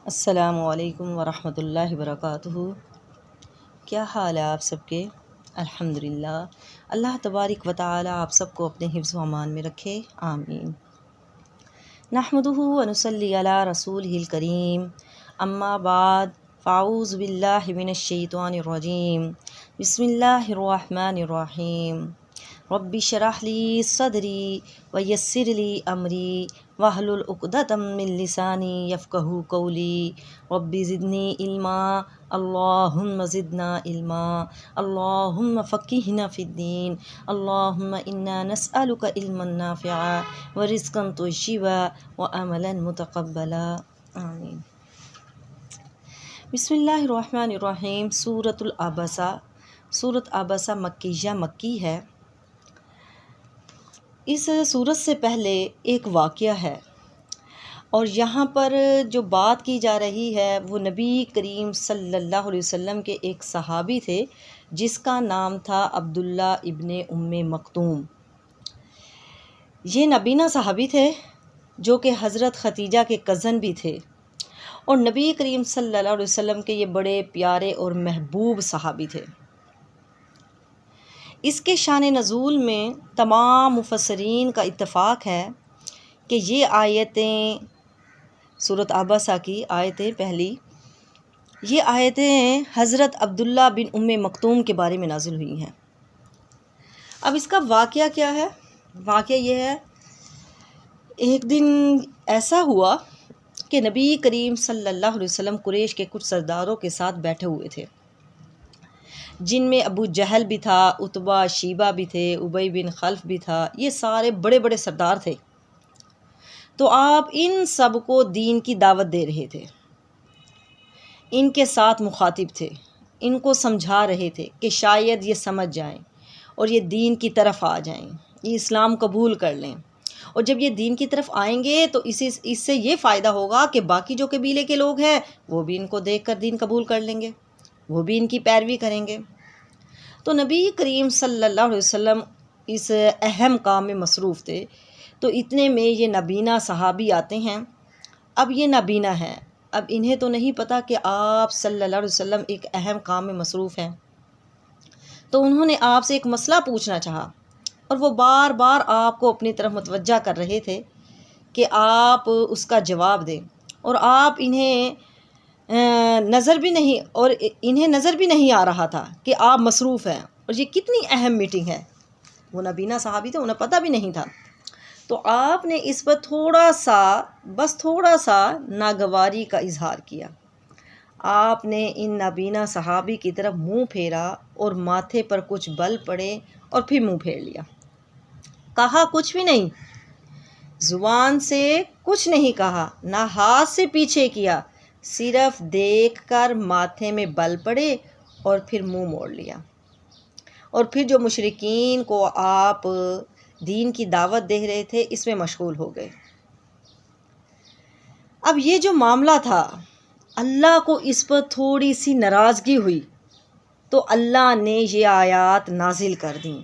السلام علیکم ورحمۃ اللہ وبرکاتہ۔ کیا حال ہے آپ سب کے؟ الحمدللہ۔ اللہ تبارک و تعالی آپ سب کو اپنے حفظ و امان میں رکھے، آمین۔ نحمدہ و نصلی علی رسولہ الکریم، اما بعد فاعوذ باللہ من الشیطان الرجیم، بسم اللہ الرحمن الرحیم۔ رب اشرح لی صدری ویسر لی امری واحلل عقدۃ من لسانی یفقہوا قولی رب زدنی علما اللہم زدنا علما اللہم فقہنا فی الدین اللہم انا نسألک علما نافعا ورزقا طیبا وعملا متقبلا، آمین۔ بسم اللہ الرحمن الرحیم۔ سورۃ العبسہ۔ سورۃ عبسہ مکی ہے۔ اس سورت سے پہلے ایک واقعہ ہے، اور یہاں پر جو بات کی جا رہی ہے وہ نبی کریم صلی اللہ علیہ وسلم کے ایک صحابی تھے جس کا نام تھا عبداللہ ابن مکتوم۔ یہ نبینا صحابی تھے جو کہ حضرت ختیجہ کے کزن بھی تھے، اور نبی کریم صلی اللہ علیہ وسلم کے یہ بڑے پیارے اور محبوب صحابی تھے۔ اس کے شان نزول میں تمام مفسرین کا اتفاق ہے کہ یہ آیتیں، سورۃ عبسہ کی آیتیں پہلی، یہ آیتیں حضرت عبداللہ بن مکتوم کے بارے میں نازل ہوئی ہیں۔ اب اس کا واقعہ کیا ہے؟ واقعہ یہ ہے، ایک دن ایسا ہوا کہ نبی کریم صلی اللہ علیہ وسلم قریش کے کچھ سرداروں کے ساتھ بیٹھے ہوئے تھے، جن میں ابو جہل بھی تھا، عتبہ شیبہ بھی تھے، ابی بن خلف بھی تھا۔ یہ سارے بڑے بڑے سردار تھے۔ تو آپ ان سب کو دین کی دعوت دے رہے تھے، ان کے ساتھ مخاطب تھے، ان کو سمجھا رہے تھے کہ شاید یہ سمجھ جائیں اور یہ دین کی طرف آ جائیں، یہ اسلام قبول کر لیں، اور جب یہ دین کی طرف آئیں گے تو اس سے یہ فائدہ ہوگا کہ باقی جو قبیلے کے لوگ ہیں وہ بھی ان کو دیکھ کر دین قبول کر لیں گے، وہ بھی ان کی پیروی کریں گے۔ تو نبی کریم صلی اللہ علیہ وسلم اس اہم کام میں مصروف تھے، تو اتنے میں یہ نبینا صحابی آتے ہیں۔ اب یہ نبینا ہے، اب انہیں تو نہیں پتہ کہ آپ صلی اللہ علیہ وسلم ایک اہم کام میں مصروف ہیں، تو انہوں نے آپ سے ایک مسئلہ پوچھنا چاہا، اور وہ بار بار آپ کو اپنی طرف متوجہ کر رہے تھے کہ آپ اس کا جواب دیں، اور آپ انہیں نظر بھی نہیں آ رہا تھا کہ آپ مصروف ہیں، اور یہ کتنی اہم میٹنگ ہے۔ وہ نبینا صحابی تھے، انہیں پتہ بھی نہیں تھا۔ تو آپ نے اس پر تھوڑا سا ناگواری کا اظہار کیا۔ آپ نے ان نبینا صحابی کی طرف منہ پھیرا اور ماتھے پر کچھ بل پڑے اور پھر منہ پھیر لیا۔ کہا کچھ بھی نہیں، زبان سے کچھ نہیں کہا، نہ ہاتھ سے پیچھے کیا، صرف دیکھ کر ماتھے میں بل پڑے اور پھر منہ موڑ لیا۔ اور پھر جو مشرکین کو آپ دین کی دعوت دے رہے تھے اس میں مشغول ہو گئے۔ اب یہ جو معاملہ تھا، اللہ کو اس پر تھوڑی سی ناراضگی ہوئی، تو اللہ نے یہ آیات نازل کر دیں۔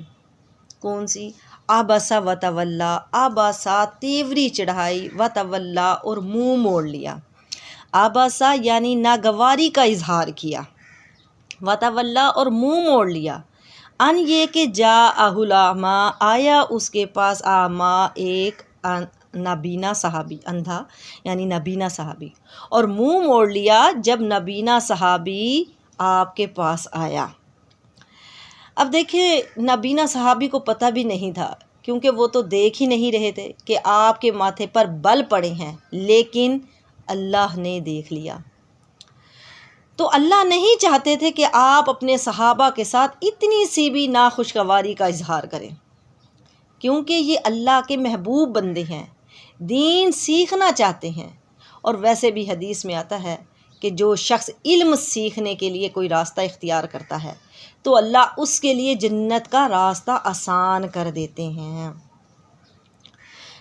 کون سی؟ عبس و تولا۔ عبسا تیوری چڑھائی، و تولا اور منہ موڑ لیا۔ عبسا یعنی ناگواری کا اظہار کیا، و تولا اور منہ موڑ لیا، ان یہ کہ جاءہ الاعمی، آیا اس کے پاس اعمی ایک نابینا صحابی، اندھا یعنی نابینا صحابی، اور منہ موڑ لیا جب نابینا صحابی آپ کے پاس آیا۔ اب دیکھیں، نابینا صحابی کو پتہ بھی نہیں تھا، کیونکہ وہ تو دیکھ ہی نہیں رہے تھے کہ آپ کے ماتھے پر بل پڑے ہیں، لیکن اللہ نے دیکھ لیا۔ تو اللہ نہیں چاہتے تھے کہ آپ اپنے صحابہ کے ساتھ اتنی سی بھی ناخوشگواری کا اظہار کریں، کیونکہ یہ اللہ کے محبوب بندے ہیں، دین سیکھنا چاہتے ہیں، اور ویسے بھی حدیث میں آتا ہے کہ جو شخص علم سیکھنے کے لیے کوئی راستہ اختیار کرتا ہے تو اللہ اس کے لیے جنت کا راستہ آسان کر دیتے ہیں۔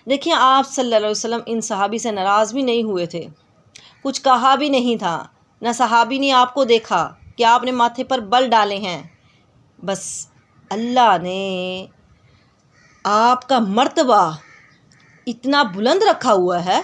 دیکھیں، آپ صلی اللہ علیہ وسلم ان صحابی سے ناراض بھی نہیں ہوئے تھے، کچھ کہا بھی نہیں تھا، نہ صحابی نے آپ کو دیکھا کہ آپ نے ماتھے پر بل ڈالے ہیں، بس اللہ نے آپ کا مرتبہ اتنا بلند رکھا ہوا ہے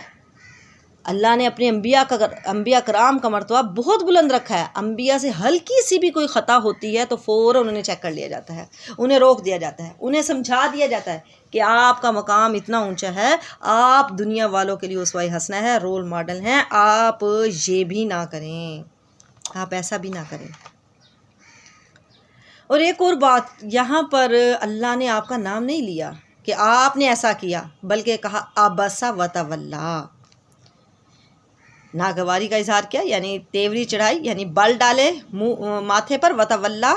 اللہ نے اپنے انبیاء کرام کا مرتبہ بہت بلند رکھا ہے. انبیاء سے ہلکی سی بھی کوئی خطا ہوتی ہے تو فوراً انہیں چیک کر لیا جاتا ہے، انہیں روک دیا جاتا ہے، انہیں سمجھا دیا جاتا ہے کہ آپ کا مقام اتنا اونچا ہے، آپ دنیا والوں کے لیے اسوہ حسنہ ہے، رول ماڈل ہیں، آپ یہ بھی نہ کریں، آپ ایسا بھی نہ کریں. اور ایک اور بات، یہاں پر اللہ نے آپ کا نام نہیں لیا کہ آپ نے ایسا کیا، بلکہ کہا عبس وتولی، ناگواری کا اظہار کیا، یعنی تیوری چڑھائی، یعنی بل ڈالے ماتھے پر، وتولی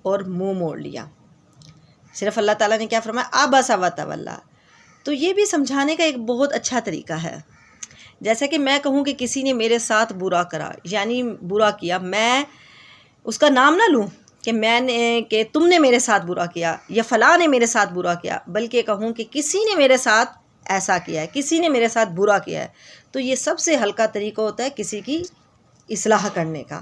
اور منہ موڑ لیا. صرف اللہ تعالیٰ نے کیا فرمایا؟ عبس وتولی. تو یہ بھی سمجھانے کا ایک بہت اچھا طریقہ ہے. جیسے کہ میں کہوں کہ کسی نے میرے ساتھ برا کرا، یعنی برا کیا، میں اس کا نام نہ لوں کہ تم نے میرے ساتھ برا کیا یا فلاں نے میرے ساتھ برا کیا، بلکہ کہوں کہ کسی نے میرے ساتھ ایسا کیا ہے، کسی نے میرے ساتھ برا کیا ہے. تو یہ سب سے ہلکا طریقہ ہوتا ہے کسی کی اصلاح کرنے کا.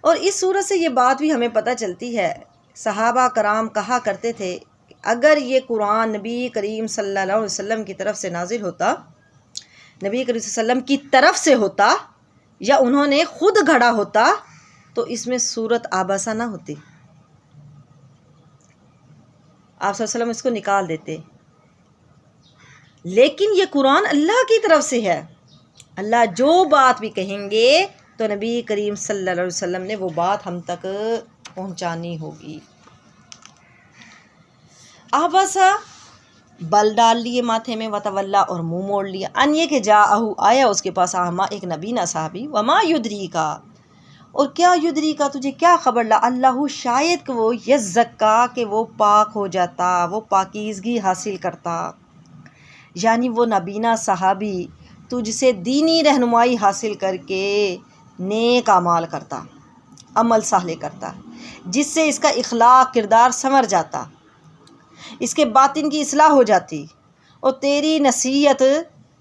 اور اس صورت سے یہ بات بھی ہمیں پتہ چلتی ہے، صحابہ کرام کہا کرتے تھے کہ اگر یہ قرآن نبی کریم صلی اللہ علیہ وسلم کی طرف سے نازل ہوتا، نبی کریم صلی اللہ علیہ وسلم کی طرف سے ہوتا یا انہوں نے خود گھڑا ہوتا تو اس میں سورت عبسہ نہ ہوتی، آپ صلی اللہ علیہ وسلم اس کو نکال دیتے. لیکن یہ قرآن اللہ کی طرف سے ہے، اللہ جو بات بھی کہیں گے تو نبی کریم صلی اللہ علیہ وسلم نے وہ بات ہم تک پہنچانی ہوگی. عبسہ بل ڈال لیے ماتھے میں، وتولی اور منہ موڑ لیا. ان یہ کہ جاءہ آیا اس کے پاس اعمیٰ ایک نبینا صحابی، وما یدریکا اور کیا یدریکا تجھے کیا خبر، لا اللہ شاید کہ وہ یزکا کہ وہ پاک ہو جاتا، وہ پاکیزگی حاصل کرتا، یعنی وہ نبینا صحابی تجھ سے دینی رہنمائی حاصل کر کے نیک اعمال کرتا، عمل صالح کرتا، جس سے اس کا اخلاق کردار سنور جاتا، اس کے باطن کی اصلاح ہو جاتی اور تیری نصیحت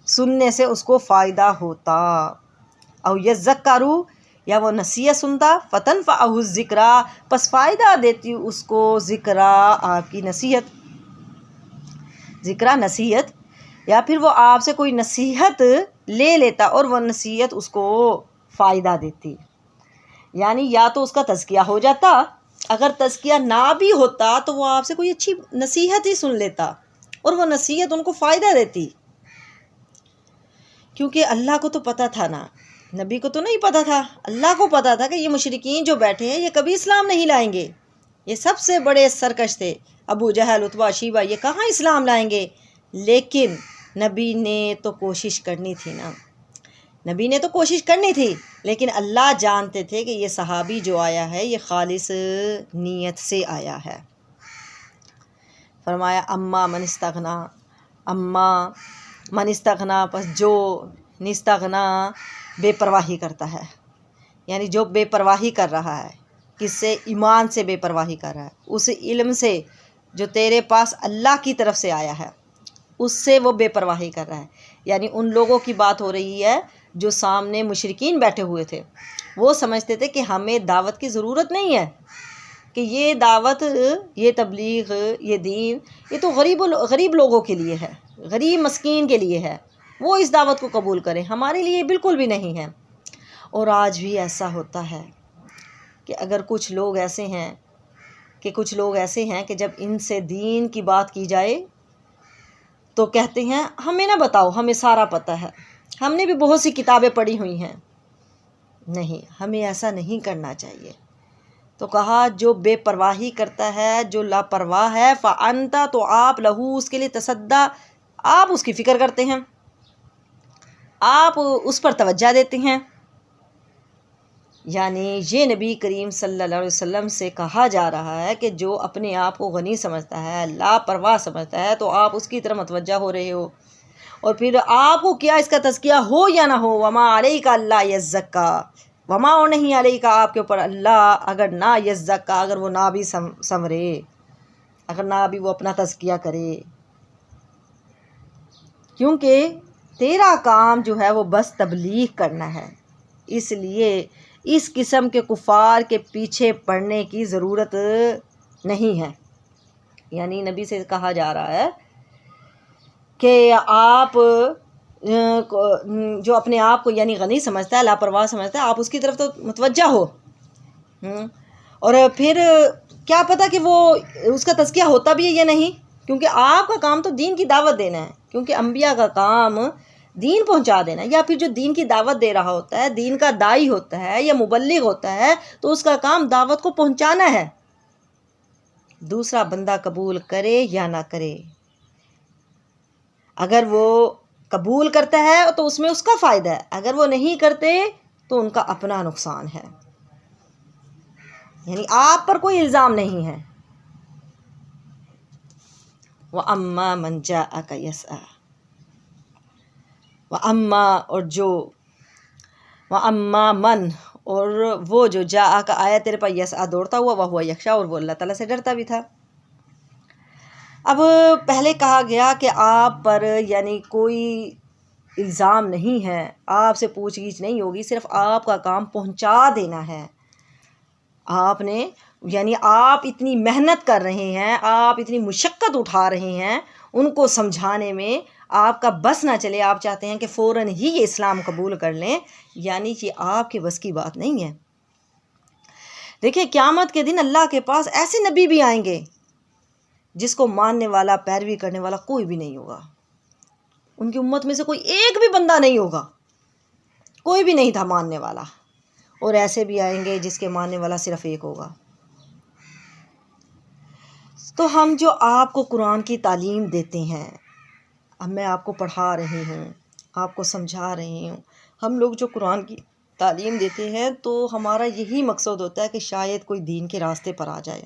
سننے سے اس کو فائدہ ہوتا. او یذکروا یا وہ نصیحت سنتا، فتنفعہ الذکریٰ پس فائدہ دیتی اس کو ذکرہ آپ کی نصیحت، ذکرہ نصیحت، یا پھر وہ آپ سے کوئی نصیحت لے لیتا اور وہ نصیحت اس کو فائدہ دیتی. یعنی یا تو اس کا تزکیہ ہو جاتا، اگر تزکیہ نہ بھی ہوتا تو وہ آپ سے کوئی اچھی نصیحت ہی سن لیتا اور وہ نصیحت ان کو فائدہ دیتی. کیونکہ اللہ کو تو پتہ تھا نا، نبی کو تو نہیں پتہ تھا، اللہ کو پتہ تھا کہ یہ مشرکین جو بیٹھے ہیں یہ کبھی اسلام نہیں لائیں گے، یہ سب سے بڑے سرکش تھے، ابو جہل، عتبہ، شیبہ، یہ کہاں اسلام لائیں گے. لیکن نبی نے تو کوشش کرنی تھی نا، نبی نے تو کوشش کرنی تھی، لیکن اللہ جانتے تھے کہ یہ صحابی جو آیا ہے یہ خالص نیت سے آیا ہے. فرمایا اما من استغنا پس جو نستغنا بے پرواہی کرتا ہے، یعنی جو بے پرواہی کر رہا ہے، کس سے؟ ایمان سے بے پرواہی کر رہا ہے، اس علم سے جو تیرے پاس اللہ کی طرف سے آیا ہے اس سے وہ بے پرواہی کر رہا ہے. یعنی ان لوگوں کی بات ہو رہی ہے جو سامنے مشرکین بیٹھے ہوئے تھے، وہ سمجھتے تھے کہ ہمیں دعوت کی ضرورت نہیں ہے، کہ یہ دعوت، یہ تبلیغ، یہ دین یہ تو غریب لوگوں کے لیے ہے، غریب مسکین کے لیے ہے، وہ اس دعوت کو قبول کریں، ہمارے لیے بالکل بھی نہیں ہے. اور آج بھی ایسا ہوتا ہے کہ اگر کچھ لوگ ایسے ہیں کہ جب ان سے دین کی بات کی جائے تو کہتے ہیں ہمیں نہ بتاؤ، ہمیں سارا پتہ ہے، ہم نے بھی بہت سی کتابیں پڑھی ہوئی ہیں. نہیں، ہمیں ایسا نہیں کرنا چاہیے. تو کہا جو بے پرواہی کرتا ہے، جو لاپرواہ ہے، فَأَنْتَ تو آپ لہو اس کے لیے تصدیٰ، آپ اس کی فکر کرتے ہیں، آپ اس پر توجہ دیتے ہیں. یعنی یہ نبی کریم صلی اللہ علیہ وسلم سے کہا جا رہا ہے کہ جو اپنے آپ کو غنی سمجھتا ہے، لاپرواہ سمجھتا ہے، تو آپ اس کی طرف متوجہ ہو رہے ہو. اور پھر آپ کو کیا اس کا تزکیہ ہو یا نہ ہو، وما علیک اللہ یزکا، وما اور نہیں علیک آپ کے اوپر اللہ اگر نہ یزکا، اگر وہ نہ بھی سنورے، اگر نہ بھی وہ اپنا تزکیہ کرے، کیونکہ تیرا کام جو ہے وہ بس تبلیغ کرنا ہے. اس لیے اس قسم کے کفار کے پیچھے پڑنے کی ضرورت نہیں ہے. یعنی نبی سے کہا جا رہا ہے کہ آپ جو اپنے آپ کو یعنی غنی سمجھتا ہے، لاپرواہ سمجھتا ہے، آپ اس کی طرف تو متوجہ ہو، اور پھر کیا پتہ کہ وہ اس کا تزکیہ ہوتا بھی ہے یا نہیں، کیونکہ آپ کا کام تو دین کی دعوت دینا ہے، کیونکہ انبیاء کا کام دین پہنچا دینا ہے، یا پھر جو دین کی دعوت دے رہا ہوتا ہے، دین کا داعی ہوتا ہے یا مبلغ ہوتا ہے، تو اس کا کام دعوت کو پہنچانا ہے، دوسرا بندہ قبول کرے یا نہ کرے۔ اگر وہ قبول کرتا ہے تو اس میں اس کا فائدہ ہے، اگر وہ نہیں کرتے تو ان کا اپنا نقصان ہے، یعنی آپ پر کوئی الزام نہیں ہے۔ وَأَمَّا مَنْ جَاءَكَ يَسْعَىٰ، وَأَمَّا اور جو، وَأَمَّا مَنْ اور وہ جو جَاءَكَ آیا تیرے پر یسعیٰ دوڑتا ہوا، وَهُوَ يَخْشَىٰ اور وہ اللہ تعالیٰ سے ڈرتا بھی تھا۔ اب پہلے کہا گیا کہ آپ پر یعنی کوئی الزام نہیں ہے، آپ سے پوچھ گچھ نہیں ہوگی، صرف آپ کا کام پہنچا دینا ہے۔ آپ نے یعنی آپ اتنی محنت کر رہے ہیں، آپ اتنی مشقت اٹھا رہے ہیں ان کو سمجھانے میں، آپ کا بس نہ چلے، آپ چاہتے ہیں کہ فوراً ہی یہ اسلام قبول کر لیں، یعنی یہ آپ کے بس کی بات نہیں ہے۔ دیکھیں قیامت کے دن اللہ کے پاس ایسے نبی بھی آئیں گے جس کو ماننے والا، پیروی کرنے والا کوئی بھی نہیں ہوگا، ان کی امت میں سے کوئی ایک بھی بندہ نہیں ہوگا، کوئی بھی نہیں تھا ماننے والا، اور ایسے بھی آئیں گے جس کے ماننے والا صرف ایک ہوگا۔ تو ہم جو آپ کو قرآن کی تعلیم دیتے ہیں، اب میں آپ کو پڑھا رہی ہوں، آپ کو سمجھا رہی ہوں، ہم لوگ جو قرآن کی تعلیم دیتے ہیں تو ہمارا یہی مقصد ہوتا ہے کہ شاید کوئی دین کے راستے پر آ جائے،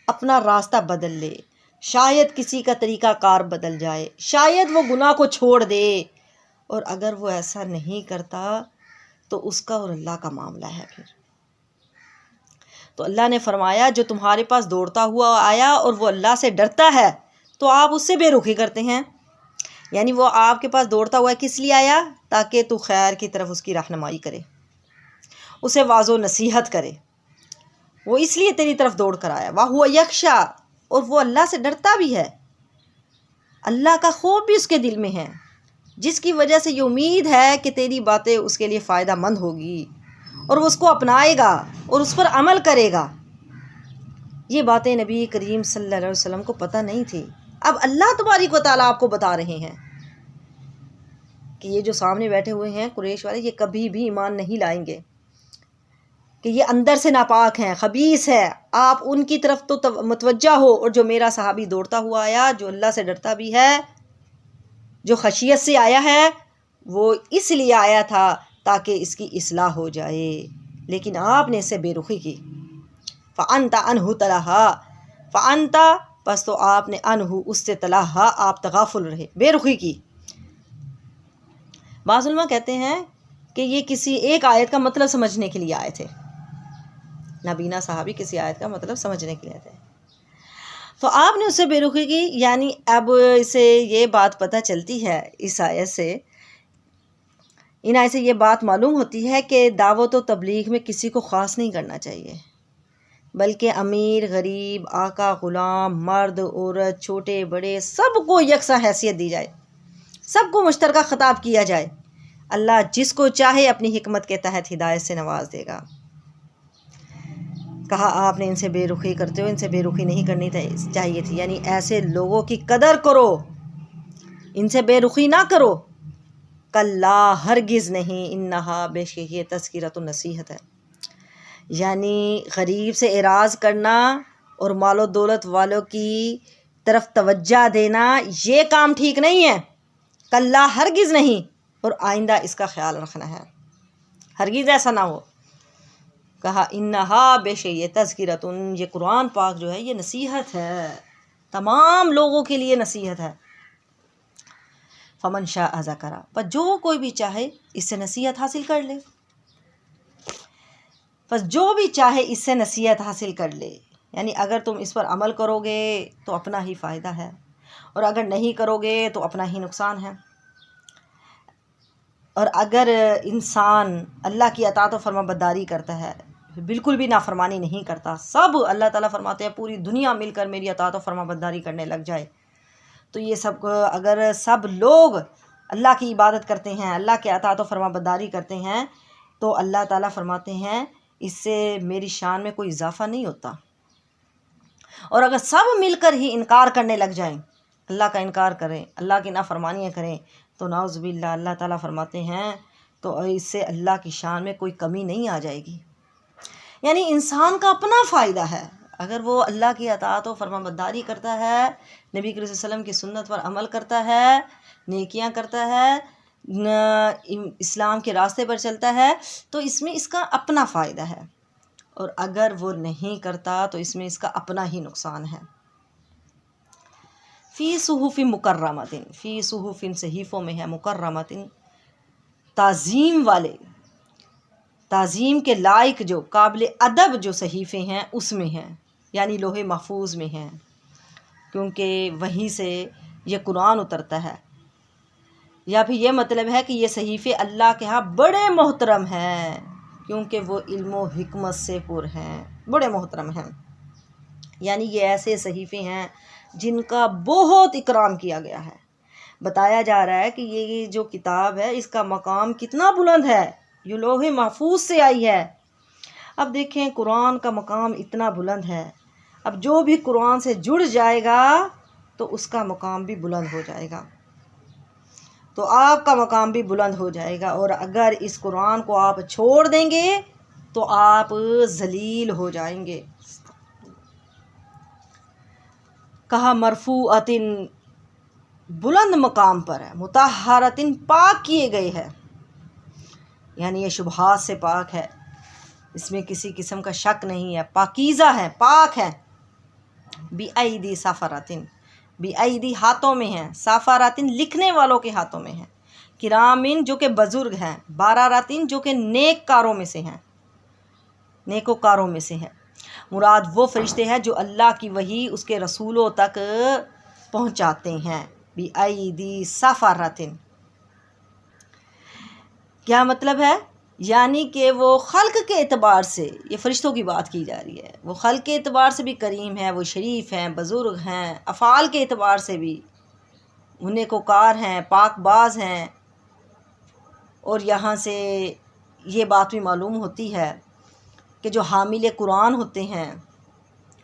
اپنا راستہ بدل لے، شاید کسی کا طریقہ کار بدل جائے، شاید وہ گناہ کو چھوڑ دے، اور اگر وہ ایسا نہیں کرتا تو اس کا اور اللہ کا معاملہ ہے۔ پھر تو اللہ نے فرمایا جو تمہارے پاس دوڑتا ہوا آیا اور وہ اللہ سے ڈرتا ہے تو آپ اس سے بے رخی کرتے ہیں، یعنی وہ آپ کے پاس دوڑتا ہوا کس لیے آیا؟ تاکہ تو خیر کی طرف اس کی رہنمائی کرے، اسے واضح و نصیحت کرے، وہ اس لیے تیری طرف دوڑ کر آیا۔ وَهُوَ يَخْشَىٰ اور وہ اللہ سے ڈرتا بھی ہے، اللہ کا خوف بھی اس کے دل میں ہے، جس کی وجہ سے یہ امید ہے کہ تیری باتیں اس کے لیے فائدہ مند ہوگی اور وہ اس کو اپنائے گا اور اس پر عمل کرے گا۔ یہ باتیں نبی کریم صلی اللہ علیہ وسلم کو پتہ نہیں تھی، اب اللہ تبارک و تعالیٰ آپ کو بتا رہے ہیں کہ یہ جو سامنے بیٹھے ہوئے ہیں قریش والے، یہ کبھی بھی ایمان نہیں لائیں گے، کہ یہ اندر سے ناپاک ہیں، خبیث ہے، آپ ان کی طرف تو متوجہ ہو، اور جو میرا صحابی دوڑتا ہوا آیا، جو اللہ سے ڈرتا بھی ہے، جو خشیت سے آیا ہے، وہ اس لیے آیا تھا تاکہ اس کی اصلاح ہو جائے، لیکن آپ نے اسے بے رخی کی۔ فَأَنْتَ عَنْهُ تَلَهَا فَأَنْتَ پس تو آپ نے عنہ اس سے تلہا آپ تغافل رہے، بے رخی کی۔ بعض علماء کہتے ہیں کہ یہ کسی ایک آیت کا مطلب سمجھنے کے لیے آئے تھے، نابینا صحابی کسی آیت کا مطلب سمجھنے کے لیے آئے تھے، تو آپ نے اسے بے رخی کی، یعنی اب اسے یہ بات پتہ چلتی ہے، اس آیت سے، ان آیت سے یہ بات معلوم ہوتی ہے کہ دعوت و تبلیغ میں کسی کو خاص نہیں کرنا چاہیے، بلکہ امیر غریب، آقا غلام، مرد عورت، چھوٹے بڑے، سب کو یکساں حیثیت دی جائے، سب کو مشترکہ خطاب کیا جائے۔ اللہ جس کو چاہے اپنی حکمت کے تحت ہدایت سے نواز دے گا۔ کہا آپ نے ان سے بے رخی کرتے ہو، ان سے بے رخی نہیں کرنی چاہیے تھی، یعنی ایسے لوگوں کی قدر کرو، ان سے بے رخی نہ کرو۔ کلا ہرگز نہیں، انہا بے شک یہ تذکرۃ نصیحت ہے، یعنی غریب سے اعراض کرنا اور مال و دولت والوں کی طرف توجہ دینا یہ کام ٹھیک نہیں ہے، کلا ہرگز نہیں، اور آئندہ اس کا خیال رکھنا ہے، ہرگز ایسا نہ ہو۔ کہا انہا بے شک یہ تذکرۃ، یہ قرآن پاک جو ہے یہ نصیحت ہے، تمام لوگوں کے لیے نصیحت ہے۔ فمن شاء ذکر، پر جو کوئی بھی چاہے اس سے نصیحت حاصل کر لے، بس جو بھی چاہے اس سے نصیحت حاصل کر لے، یعنی اگر تم اس پر عمل کرو گے تو اپنا ہی فائدہ ہے، اور اگر نہیں کرو گے تو اپنا ہی نقصان ہے۔ اور اگر انسان اللہ کی اطاعت و فرما برداری کرتا ہے، بالکل بھی نافرمانی نہیں کرتا، سب اللہ تعالیٰ فرماتے ہیں پوری دنیا مل کر میری اطاعت و فرما برداری کرنے لگ جائے، تو یہ سب اگر سب لوگ اللہ کی عبادت کرتے ہیں، اللہ کے اطاعت و فرما برداری کرتے ہیں، تو اللہ تعالیٰ فرماتے ہیں اس سے میری شان میں کوئی اضافہ نہیں ہوتا۔ اور اگر سب مل کر ہی انکار کرنے لگ جائیں، اللہ کا انکار کریں، اللہ کی نافرمانیاں کریں، تو نعوذ باللہ اللہ تعالیٰ فرماتے ہیں تو اس سے اللہ کی شان میں کوئی کمی نہیں آ جائے گی۔ یعنی انسان کا اپنا فائدہ ہے، اگر وہ اللہ کی اطاعت و فرما برداری کرتا ہے، نبی کریم صلی اللہ علیہ وسلم کی سنت پر عمل کرتا ہے، نیکیاں کرتا ہے، اسلام کے راستے پر چلتا ہے، تو اس میں اس کا اپنا فائدہ ہے، اور اگر وہ نہیں کرتا تو اس میں اس کا اپنا ہی نقصان ہے۔ فی صحف مکرمۃ، فی صحف صحیفوں میں ہے، مکرمۃ تعظیم والے، تعظیم کے لائق جو قابل ادب جو صحیفے ہیں اس میں ہیں، یعنی لوح محفوظ میں ہیں، کیونکہ وہیں سے یہ قرآن اترتا ہے۔ یا پھر یہ مطلب ہے کہ یہ صحیفے اللہ کے ہاں بڑے محترم ہیں، کیونکہ وہ علم و حکمت سے پر ہیں، بڑے محترم ہیں۔ یعنی یہ ایسے صحیفے ہیں جن کا بہت اکرام کیا گیا ہے۔ بتایا جا رہا ہے کہ یہ جو کتاب ہے اس کا مقام کتنا بلند ہے، یہ لوح محفوظ سے آئی ہے۔ اب دیکھیں قرآن کا مقام اتنا بلند ہے، اب جو بھی قرآن سے جڑ جائے گا تو اس کا مقام بھی بلند ہو جائے گا، تو آپ کا مقام بھی بلند ہو جائے گا، اور اگر اس قرآن کو آپ چھوڑ دیں گے تو آپ ذلیل ہو جائیں گے۔ کہا مرفوعۃ، بلند مقام پر ہے، مطہرۃ، پاک کیے گئے ہے، یعنی یہ شبہات سے پاک ہے، اس میں کسی قسم کا شک نہیں ہے، پاکیزہ ہے، پاک ہے۔ بِأَيْدِي سَفَرَةٍ، بِأَيْدِي ہاتھوں میں ہیں، سَفَرَةٍ لکھنے والوں کے ہاتھوں میں ہیں، کرامن جو کہ بزرگ ہیں، باراراتن جو کہ نیک کاروں میں سے ہیں، نیکوکاروں میں سے ہیں۔ مراد وہ فرشتے ہیں جو اللہ کی وحی اس کے رسولوں تک پہنچاتے ہیں۔ بِأَيْدِي سَفَرَةٍ کیا مطلب ہے؟ یعنی کہ وہ خلق کے اعتبار سے، یہ فرشتوں کی بات کی جا رہی ہے، وہ خلق کے اعتبار سے بھی کریم ہے، وہ شریف ہیں، بزرگ ہیں، افعال کے اعتبار سے بھی وہ نیکوکار ہیں، پاک باز ہیں۔ اور یہاں سے یہ بات بھی معلوم ہوتی ہے کہ جو حامل قرآن ہوتے ہیں،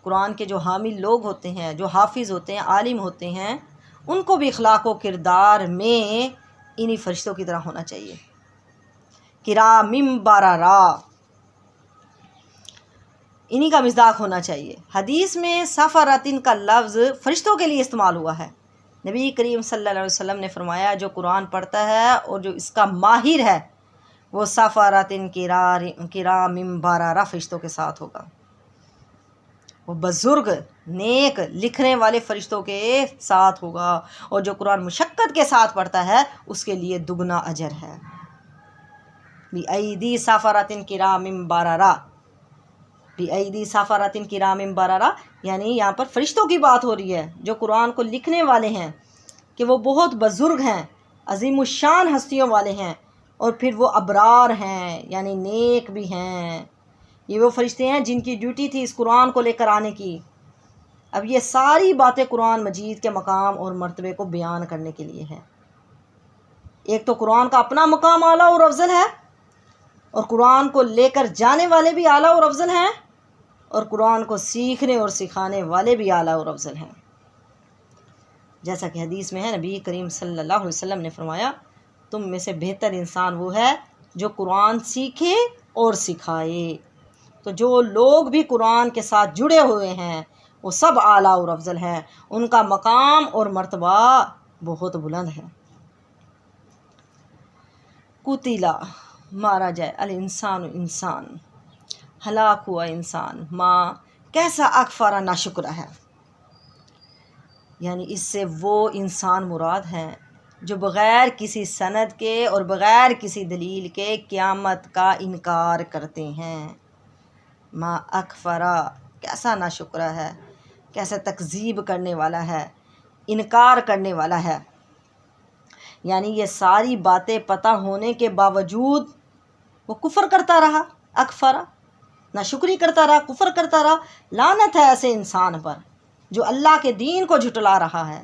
قرآن کے جو حامل لوگ ہوتے ہیں، جو حافظ ہوتے ہیں، عالم ہوتے ہیں، ان کو بھی اخلاق و کردار میں انہی فرشتوں کی طرح ہونا چاہیے۔ کرام بررا، انہی کا مصداق ہونا چاہیے۔ حدیث میں سفراتن کا لفظ فرشتوں کے لیے استعمال ہوا ہے۔ نبی کریم صلی اللہ علیہ وسلم نے فرمایا جو قرآن پڑھتا ہے اور جو اس کا ماہر ہے وہ سفراتن کرام بررا فرشتوں کے ساتھ ہوگا، وہ بزرگ نیک لکھنے والے فرشتوں کے ساتھ ہوگا، اور جو قرآن مشقت کے ساتھ پڑھتا ہے اس کے لیے دگنا اجر ہے۔ بِأَيْدِي سَفَرَةٍ كِرَامٍ بَرَرَةٍ، بِأَيْدِي سَفَرَةٍ كِرَامٍ بَرَرَةٍ، یعنی یہاں پر فرشتوں کی بات ہو رہی ہے جو قرآن کو لکھنے والے ہیں، کہ وہ بہت بزرگ ہیں، عظیم الشان ہستیوں والے ہیں، اور پھر وہ ابرار ہیں، یعنی نیک بھی ہیں۔ یہ وہ فرشتے ہیں جن کی ڈیوٹی تھی اس قرآن کو لے کر آنے کی۔ اب یہ ساری باتیں قرآن مجید کے مقام اور مرتبے کو بیان کرنے کے لیے ہیں۔ ایک تو قرآن کا اپنا مقام اعلیٰ اور افضل ہے، اور قرآن کو لے کر جانے والے بھی اعلیٰ اور افضل ہیں، اور قرآن کو سیکھنے اور سکھانے والے بھی اعلیٰ اور افضل ہیں۔ جیسا کہ حدیث میں ہے، نبی کریم صلی اللہ علیہ وسلم نے فرمایا تم میں سے بہتر انسان وہ ہے جو قرآن سیکھے اور سکھائے۔ تو جو لوگ بھی قرآن کے ساتھ جڑے ہوئے ہیں وہ سب اعلیٰ اور افضل ہیں، ان کا مقام اور مرتبہ بہت بلند ہے۔ قتلا، مارا جائے، الانسان، انسان، ہلاک ہوا انسان، ماں کیسا اکفرا ناشکرہ ہے، یعنی اس سے وہ انسان مراد ہیں جو بغیر کسی سند کے اور بغیر کسی دلیل کے قیامت کا انکار کرتے ہیں۔ ما اکفرا، کیسا ناشکرہ ہے، کیسا تکذیب کرنے والا ہے، انکار کرنے والا ہے، یعنی یہ ساری باتیں پتہ ہونے کے باوجود وہ کفر کرتا رہا، اکفرا، ناشکری کرتا رہا، کفر کرتا رہا۔ لعنت ہے ایسے انسان پر جو اللہ کے دین کو جھٹلا رہا ہے۔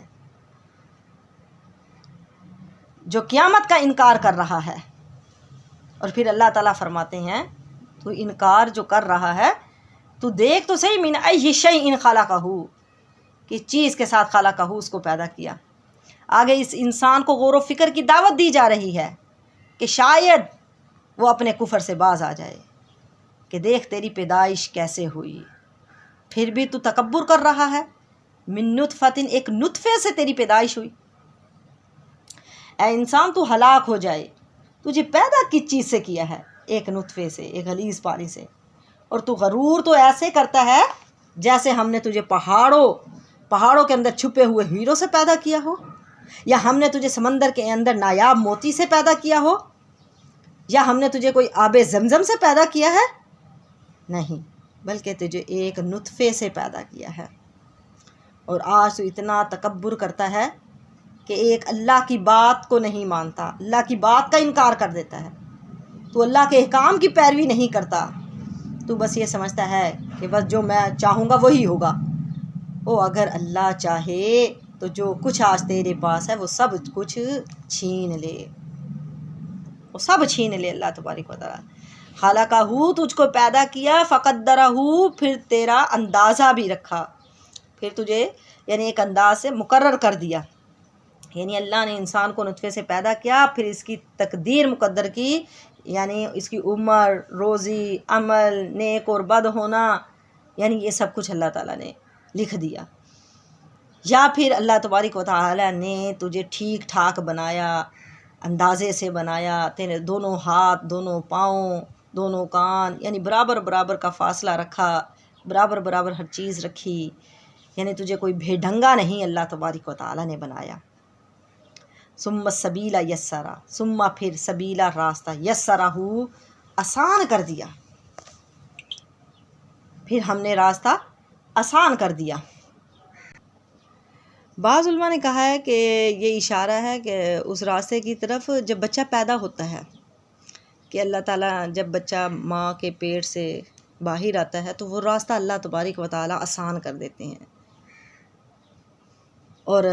جو قیامت کا انکار کر رہا ہے۔ اور پھر اللہ تعالیٰ فرماتے ہیں تو انکار جو کر رہا ہے تو دیکھ تو صحیح، من ای شیء خلقہ، کس چیز کے ساتھ خلقہ، اس کو پیدا کیا۔ آگے اس انسان کو غور و فکر کی دعوت دی جا رہی ہے کہ شاید وہ اپنے کفر سے باز آ جائے کہ دیکھ تیری پیدائش کیسے ہوئی، پھر بھی تو تکبر کر رہا ہے۔ من نطفۃ، ایک نطفے سے تیری پیدائش ہوئی۔ اے انسان تو ہلاک ہو جائے، تجھے پیدا کس چیز سے کیا ہے؟ ایک نطفے سے، ایک غلیظ پانی سے۔ اور تو غرور تو ایسے کرتا ہے جیسے ہم نے تجھے پہاڑوں کے اندر چھپے ہوئے ہیروں سے پیدا کیا ہو، یا ہم نے تجھے سمندر کے اندر نایاب موتی سے پیدا کیا ہو، یا ہم نے تجھے کوئی آب زمزم سے پیدا کیا ہے۔ نہیں، بلکہ تجھے ایک نطفے سے پیدا کیا ہے۔ اور آج تو اتنا تکبر کرتا ہے کہ ایک اللہ کی بات کو نہیں مانتا، اللہ کی بات کا انکار کر دیتا ہے۔ تو اللہ کے احکام کی پیروی نہیں کرتا، تو بس یہ سمجھتا ہے کہ بس جو میں چاہوں گا وہی ہوگا۔ اگر اللہ چاہے تو جو کچھ آج تیرے پاس ہے وہ سب کچھ چھین لے، وہ سب چھین لے اللہ تبارک و تعالیٰ۔ خلقہ، تجھ کو پیدا کیا، فقدرہ، پھر تیرا اندازہ بھی رکھا، پھر تجھے یعنی ایک انداز سے مقرر کر دیا۔ یعنی اللہ نے انسان کو نطفے سے پیدا کیا، پھر اس کی تقدیر مقدر کی، یعنی اس کی عمر، روزی، عمل، نیک اور بد ہونا، یعنی یہ سب کچھ اللہ تعالیٰ نے لکھ دیا۔ یا پھر اللہ تبارک و تعالیٰ نے تجھے ٹھیک ٹھاک بنایا، اندازے سے بنایا، تیرے دونوں ہاتھ، دونوں پاؤں، دونوں کان، یعنی برابر برابر کا فاصلہ رکھا، برابر برابر ہر چیز رکھی، یعنی تجھے کوئی بے ڈھنگا نہیں اللہ تبارک و تعالیٰ نے بنایا۔ ثم السبیل یسرا، ثم پھر سبیلا راستہ، یسرہ آسان کر دیا، پھر ہم نے راستہ آسان کر دیا۔ بعض علماء نے کہا ہے کہ یہ اشارہ ہے کہ اس راستے کی طرف جب بچہ پیدا ہوتا ہے، کہ اللہ تعالیٰ جب بچہ ماں کے پیٹ سے باہر آتا ہے تو وہ راستہ اللہ تبارک و تعالیٰ آسان کر دیتے ہیں۔ اور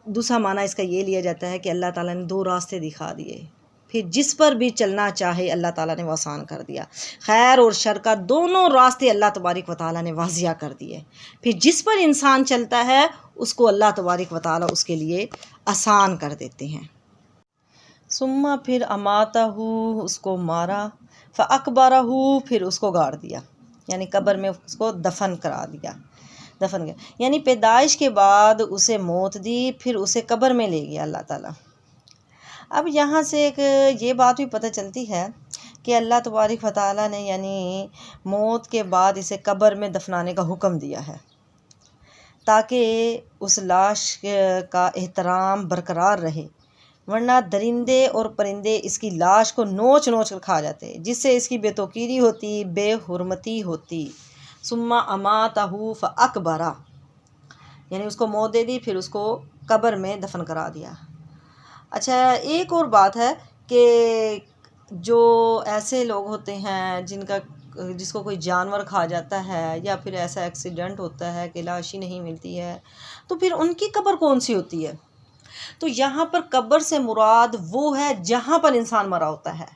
دوسرا معنی اس کا یہ لیا جاتا ہے کہ اللہ تعالیٰ نے 2 راستے دکھا دیے، پھر جس پر بھی چلنا چاہے اللہ تعالیٰ نے وہ آسان کر دیا۔ خیر اور شر کا دونوں راستے اللہ تبارک و تعالیٰ نے واضح کر دیے، پھر جس پر انسان چلتا ہے اس کو اللہ تبارک و تعالیٰ اس کے لیے آسان کر دیتے ہیں۔ ثم پھر اماتہ، اس کو مارا، فاقبرہ، پھر اس کو گاڑ دیا، یعنی قبر میں اس کو دفن کرا دیا، دفن گیا، یعنی پیدائش کے بعد اسے موت دی، پھر اسے قبر میں لے گیا اللہ تعالیٰ۔ اب یہاں سے ایک یہ بات بھی پتہ چلتی ہے کہ اللہ تبارک و تعالیٰ نے یعنی موت کے بعد اسے قبر میں دفنانے کا حکم دیا ہے تاکہ اس لاش کا احترام برقرار رہے، ورنہ درندے اور پرندے اس کی لاش کو نوچ نوچ کر کھا جاتے، جس سے اس کی بے توقیری ہوتی، بے حرمتی ہوتی۔ ثم اماتہ فاقبرہ، یعنی اس کو موت دے دی، پھر اس کو قبر میں دفن کرا دیا۔ اچھا، ایک اور بات ہے کہ جو ایسے لوگ ہوتے ہیں جس کو کوئی جانور کھا جاتا ہے، یا پھر ایسا ایکسیڈنٹ ہوتا ہے کہ لاش ہی نہیں ملتی ہے، تو پھر ان کی قبر کون سی ہوتی ہے؟ تو یہاں پر قبر سے مراد وہ ہے جہاں پر انسان مرا ہوتا ہے۔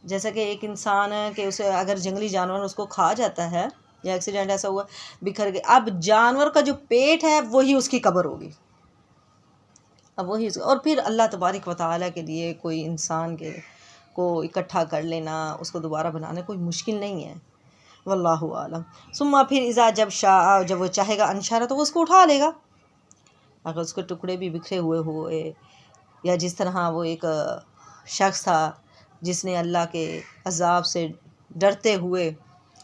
جیسا کہ ایک انسان ہے کہ اسے اگر جنگلی جانور اس کو کھا جاتا ہے، یا ایکسیڈنٹ ایسا ہوا بکھر گئے، اب جانور کا جو پیٹ ہے وہی اس کی قبر ہوگی، اب وہی اور پھر اللہ تبارک و تعالیٰ کے لیے کوئی انسان کو اکٹھا کر لینا، اس کو دوبارہ بنانا کوئی مشکل نہیں ہے، واللہ عالم۔ ثم پھر اذا جب شاء، جب وہ چاہے گا، انشارہ، تو وہ اس کو اٹھا لے گا، اگر اس کے ٹکڑے بھی بکھرے ہوئے، یا جس طرح وہ ایک شخص تھا جس نے اللہ کے عذاب سے ڈرتے ہوئے،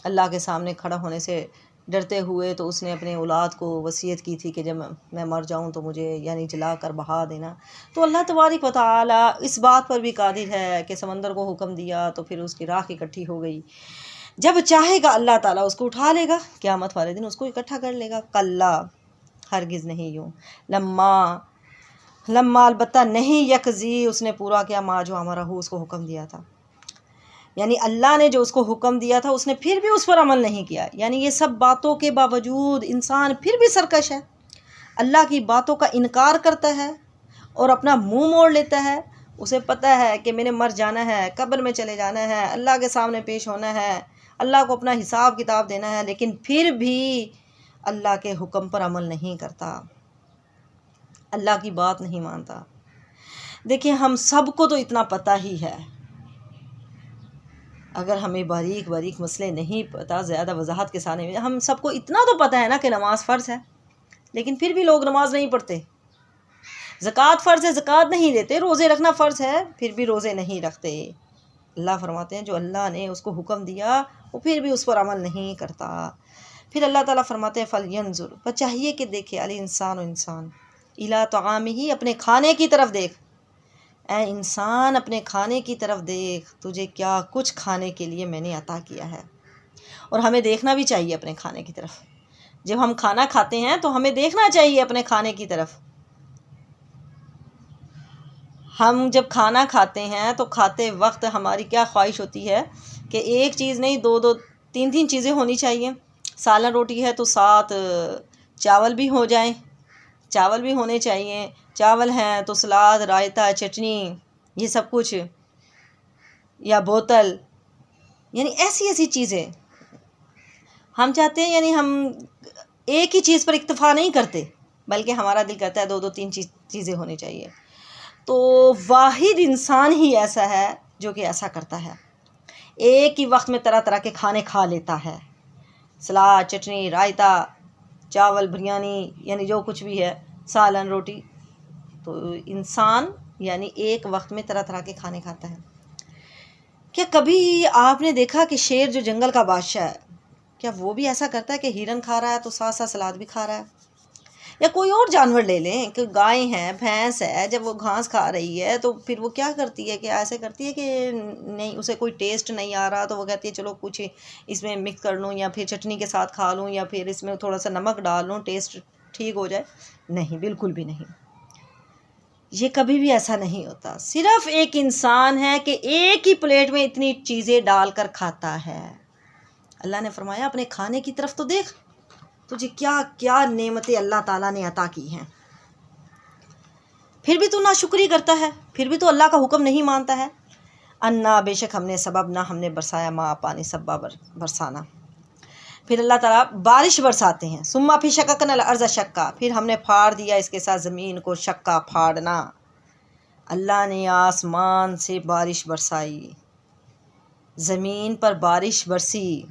اللہ کے سامنے کھڑا ہونے سے ڈرتے ہوئے، تو اس نے اپنے اولاد کو وصیت کی تھی کہ جب میں مر جاؤں تو مجھے یعنی جلا کر بہا دینا۔ تو اللہ تبارک و تعالیٰ اس بات پر بھی قادر ہے کہ سمندر کو حکم دیا تو پھر اس کی راکھ اکٹھی ہو گئی، جب چاہے گا اللہ تعالیٰ اس کو اٹھا لے گا، قیامت والے دن اس کو اکٹھا کر لے گا۔ کلا، ہرگز نہیں، یوں، لما البتہ نہیں، یکزی، اس نے پورا کیا، ما جو ہمارا ہو، اس کو حکم دیا تھا، یعنی اللہ نے جو اس کو حکم دیا تھا اس نے پھر بھی اس پر عمل نہیں کیا۔ یعنی یہ سب باتوں کے باوجود انسان پھر بھی سرکش ہے، اللہ کی باتوں کا انکار کرتا ہے اور اپنا منہ موڑ لیتا ہے، اسے پتہ ہے کہ میں نے مر جانا ہے، قبر میں چلے جانا ہے، اللہ کے سامنے پیش ہونا ہے، اللہ کو اپنا حساب کتاب دینا ہے، لیکن پھر بھی اللہ کے حکم پر عمل نہیں کرتا، اللہ کی بات نہیں مانتا۔ دیکھیں ہم سب کو تو اتنا پتہ ہی ہے، اگر ہمیں باریک باریک مسئلے نہیں پتہ، زیادہ وضاحت کے سامنے ہم سب کو اتنا تو پتہ ہے نا کہ نماز فرض ہے، لیکن پھر بھی لوگ نماز نہیں پڑھتے۔ زکوٰۃ فرض ہے، زکوٰۃ نہیں دیتے، روزے رکھنا فرض ہے، پھر بھی روزے نہیں رکھتے۔ اللہ فرماتے ہیں جو اللہ نے اس کو حکم دیا وہ پھر بھی اس پر عمل نہیں کرتا۔ پھر اللہ تعالیٰ فرماتے ہیں فَلْيَنْظُرْ، پر چاہیے کہ دیکھے الانسان اِلیٰ طَعَامِهِ، اپنے کھانے کی طرف دیکھ، اے انسان اپنے کھانے کی طرف دیکھ، تجھے کیا کچھ کھانے کے لیے میں نے عطا کیا ہے۔ اور ہمیں دیکھنا بھی چاہیے اپنے کھانے کی طرف، جب ہم کھانا کھاتے ہیں تو ہمیں دیکھنا چاہیے اپنے کھانے کی طرف۔ ہم جب کھانا کھاتے ہیں تو کھاتے وقت ہماری کیا خواہش ہوتی ہے کہ ایک چیز نہیں، دو دو تین تین چیزیں ہونی چاہیے۔ سالن روٹی ہے تو ساتھ چاول بھی ہو جائیں، چاول بھی ہونے چاہیے، چاول ہیں تو سلاد، رائتہ، چٹنی، یہ سب کچھ، یا بوتل، یعنی ایسی ایسی چیزیں ہم چاہتے ہیں، یعنی ہم ایک ہی چیز پر اکتفا نہیں کرتے، بلکہ ہمارا دل کرتا ہے دو دو تین چیزیں ہونی چاہیے۔ تو واحد انسان ہی ایسا ہے جو کہ ایسا کرتا ہے، ایک ہی وقت میں طرح طرح کے کھانے کھا لیتا ہے، سلاد، چٹنی، رائتہ، چاول، بریانی، یعنی جو کچھ بھی ہے، سالن، روٹی۔ تو انسان یعنی ایک وقت میں طرح طرح کے کھانے کھاتا ہے۔ کیا کبھی آپ نے دیکھا کہ شیر جو جنگل کا بادشاہ ہے، کیا وہ بھی ایسا کرتا ہے کہ ہرن کھا رہا ہے تو ساتھ ساتھ سلاد بھی کھا رہا ہے؟ یا کوئی اور جانور لے لیں کہ گائے ہیں، بھینس ہے، جب وہ گھاس کھا رہی ہے تو پھر وہ کیا کرتی ہے کہ ایسے کرتی ہے کہ نہیں، اسے کوئی ٹیسٹ نہیں آ رہا تو وہ کہتی ہے چلو کچھ اس میں مکس کر لوں، یا پھر چٹنی کے ساتھ کھا لوں، یا پھر اس میں تھوڑا سا نمک ڈال لوں، ٹیسٹ ٹھیک ہو جائے۔ نہیں، بالکل بھی نہیں، یہ کبھی بھی ایسا نہیں ہوتا۔ صرف ایک انسان ہے کہ ایک ہی پلیٹ میں اتنی چیزیں ڈال کر کھاتا ہے۔ اللہ نے فرمایا اپنے کھانے کی طرف تو دیکھ، تجھے کیا کیا نعمتیں اللہ تعالیٰ نے عطا کی ہیں، پھر بھی تو ناشکری کرتا ہے، پھر بھی تو اللہ کا حکم نہیں مانتا ہے۔ انا، بے شک ہم نے سبب نہ، ہم نے برسایا، ماں پانی سبا برسانا۔ پھر اللہ تعالیٰ بارش برساتے ہیں، ثم پھر شققنا الارض شقا، پھر ہم نے پھاڑ دیا اس کے ساتھ زمین کو، شقا پھاڑنا۔ اللہ نے آسمان سے بارش برسائی، زمین پر بارش برسی،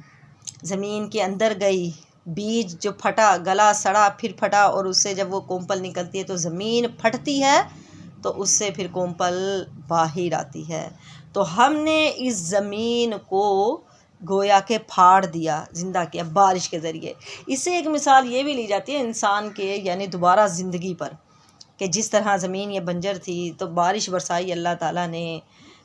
زمین کے اندر گئی، بیج جو پھٹا، گلا سڑا، پھر پھٹا، اور اس سے جب وہ کونپل نکلتی ہے تو زمین پھٹتی ہے تو اس سے پھر کونپل باہر آتی ہے۔ تو ہم نے اس زمین کو گویا کہ پھاڑ دیا، زندہ کیا بارش کے ذریعے۔ اس سے ایک مثال یہ بھی لی جاتی ہے انسان کے یعنی دوبارہ زندگی پر، کہ جس طرح زمین یہ بنجر تھی تو بارش برسائی اللہ تعالیٰ نے،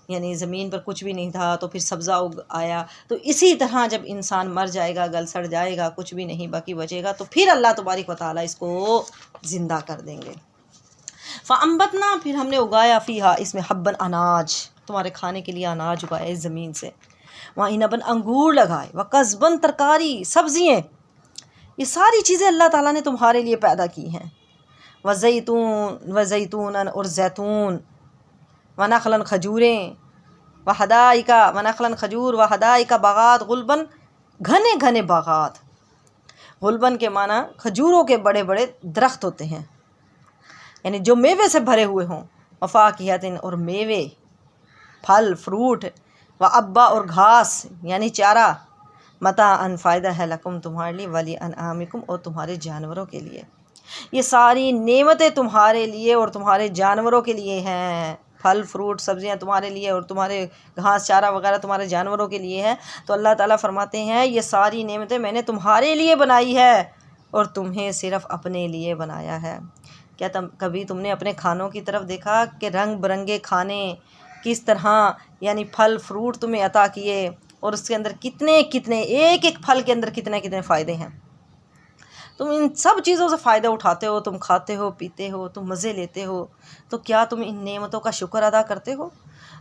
یعنی زمین پر کچھ بھی نہیں تھا تو پھر سبزہ اگ آیا، تو اسی طرح جب انسان مر جائے گا، گل سڑ جائے گا، کچھ بھی نہیں باقی بچے گا، تو پھر اللہ تبارک و تعالیٰ اس کو زندہ کر دیں گے۔ فَأَنبَتْنَا، پھر ہم نے اگایا، فیہا، اس میں، حبًّا، اناج، تمہارے کھانے کے لیے اناج اگایا اس زمین سے، وَعِنَبًا، انگور لگائے، وَقَضْبًا، ترکاری، سبزیاں، یہ ساری چیزیں اللہ تعالیٰ نے تمہارے لیے پیدا کی ہیں۔ وَزَيْتُونًا، اور زیتون، وَنَخْلًا، کھجوریں، وَنَخْلًا، کھجور، وَحَدَائِقَ، باغات، غُلْبًا، گھنے گھنے باغات۔ غلبن کے معنی کھجوروں کے بڑے بڑے درخت ہوتے ہیں، یعنی جو میوے سے بھرے ہوئے ہوں، وفاکہۃ، اور میوے، پھل، فروٹ، وابا، اور گھاس یعنی چارہ، متاعً، فائدہ ہے، لکم، تمہارے لیے، ولی انعامکم، اور تمہارے جانوروں کے لیے۔ یہ ساری نعمتیں تمہارے لیے اور تمہارے جانوروں کے لیے ہیں، پھل، فروٹ، سبزیاں تمہارے لیے، اور تمہارے گھاس چارہ وغیرہ تمہارے جانوروں کے لیے ہے۔ تو اللہ تعالیٰ فرماتے ہیں یہ ساری نعمتیں میں نے تمہارے لیے بنائی ہے اور تمہیں صرف اپنے لیے بنایا ہے۔ کیا کبھی تم نے اپنے کھانوں کی طرف دیکھا کہ رنگ برنگے کھانے کس طرح، یعنی پھل فروٹ تمہیں عطا کیے، اور اس کے اندر کتنے کتنے، ایک ایک پھل کے اندر کتنے کتنے فائدے ہیں، تم ان سب چیزوں سے فائدہ اٹھاتے ہو، تم کھاتے ہو، پیتے ہو، تم مزے لیتے ہو، تو کیا تم ان نعمتوں کا شکر ادا کرتے ہو؟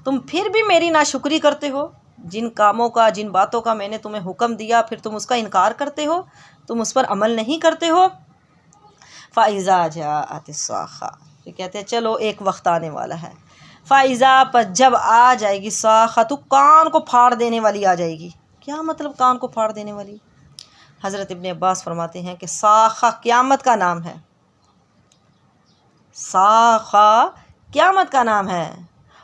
تم پھر بھی میری ناشکری کرتے ہو، جن کاموں کا، جن باتوں کا میں نے تمہیں حکم دیا پھر تم اس کا انکار کرتے ہو، تم اس پر عمل نہیں کرتے ہو۔ فَإِذَا جَاءَتِ الصَّاخَّةُ، پھر کہتے ہیں چلو ایک وقت آنے والا ہے، فائزہ پر جب آ جائے گی ساخت، کان کو پھاڑ دینے والی آ جائے گی۔ کیا مطلب کان کو پھاڑ دینے والی؟ حضرت ابن عباس فرماتے ہیں کہ ساخہ قیامت کا نام ہے، ساخہ قیامت کا نام ہے،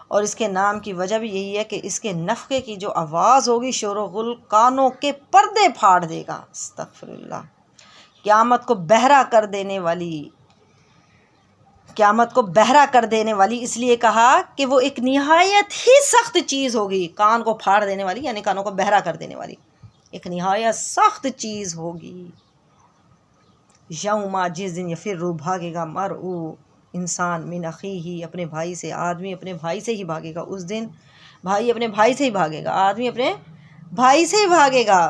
اور اس کے نام کی وجہ بھی یہی ہے کہ اس کے نفخے کی جو آواز ہوگی شور و غل کانوں کے پردے پھاڑ دے گا۔ استغفر اللہ۔ قیامت کو بہرا کر دینے والی، قیامت کو بہرا کر دینے والی اس لیے کہا کہ وہ ایک نہایت ہی سخت چیز ہوگی۔ کان کو پھاڑ دینے والی یعنی کانوں کو بہرا کر دینے والی ایک نہایت سخت چیز ہوگی۔ یوم، جس دن یفر، بھاگے گا، مرء، انسان، من اخیہ، اپنے بھائی سے، آدمی اپنے بھائی سے ہی بھاگے گا اس دن، بھائی اپنے بھائی سے ہی بھاگے گا، آدمی اپنے بھائی سے ہی بھاگے گا۔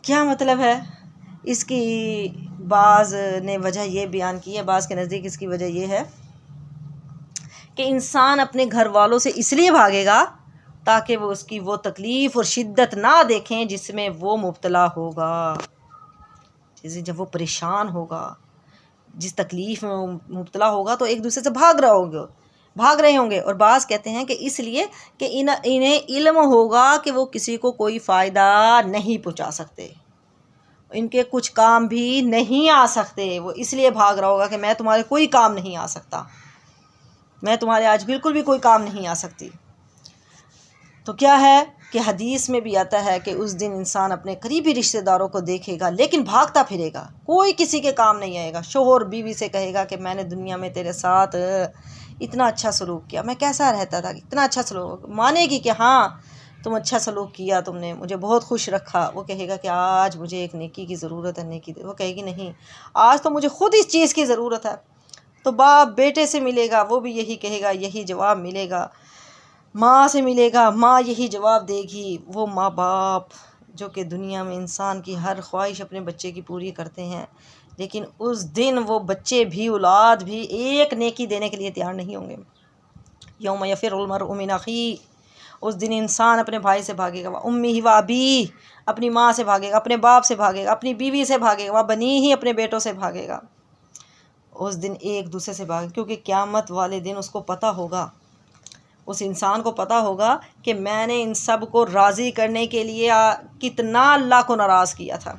کیا مطلب ہے اس کی؟ بعض نے وجہ یہ بیان کی ہے، بعض کے نزدیک اس کی وجہ یہ ہے کہ انسان اپنے گھر والوں سے اس لیے بھاگے گا تاکہ وہ اس کی وہ تکلیف اور شدت نہ دیکھیں جس میں وہ مبتلا ہوگا، جیسے جب وہ پریشان ہوگا، جس تکلیف میں وہ مبتلا ہوگا تو ایک دوسرے سے بھاگ رہے ہوں گے۔ اور بعض کہتے ہیں کہ اس لیے کہ انہیں علم ہوگا کہ وہ کسی کو کوئی فائدہ نہیں پہنچا سکتے، ان کے کچھ کام بھی نہیں آ سکتے، وہ اس لیے بھاگ رہا ہوگا کہ میں تمہارے کوئی کام نہیں آ سکتا، میں تمہارے آج بالکل بھی کوئی کام نہیں آ سکتی۔ تو کیا ہے کہ حدیث میں بھی آتا ہے کہ اس دن انسان اپنے قریبی رشتہ داروں کو دیکھے گا لیکن بھاگتا پھرے گا، کوئی کسی کے کام نہیں آئے گا۔ شوہر بیوی سے کہے گا کہ میں نے دنیا میں تیرے ساتھ اتنا اچھا سلوک کیا، میں کیسا رہتا تھا، اتنا اچھا سلوک، مانے گی کہ ہاں تم اچھا سلوک کیا، تم نے مجھے بہت خوش رکھا۔ وہ کہے گا کہ آج مجھے ایک نیکی کی ضرورت ہے، نیکی دے۔ وہ کہے گی نہیں، آج تو مجھے خود اس چیز کی ضرورت ہے۔ تو باپ بیٹے سے ملے گا، وہ بھی یہی کہے گا، یہی جواب ملے گا۔ ماں سے ملے گا، ماں یہی جواب دے گی۔ وہ ماں باپ جو کہ دنیا میں انسان کی ہر خواہش اپنے بچے کی پوری کرتے ہیں، لیکن اس دن وہ بچے بھی، اولاد بھی ایک نیکی دینے کے لیے تیار نہیں ہوں گے۔ یوم یفر المرء من اخیہ، اس دن انسان اپنے بھائی سے بھاگے گا، وامہ وابیہ، اپنی ماں سے بھاگے گا، اپنے باپ سے بھاگے گا، اپنی بیوی سے بھاگے گا، وبنیہ، اپنے بیٹوں سے بھاگے گا۔ اس دن ایک دوسرے سے بھاگے، کیونکہ قیامت والے دن اس کو پتہ ہوگا، اس انسان کو پتہ ہوگا کہ میں نے ان سب کو راضی کرنے کے لیے کتنا اللہ کو ناراض کیا تھا،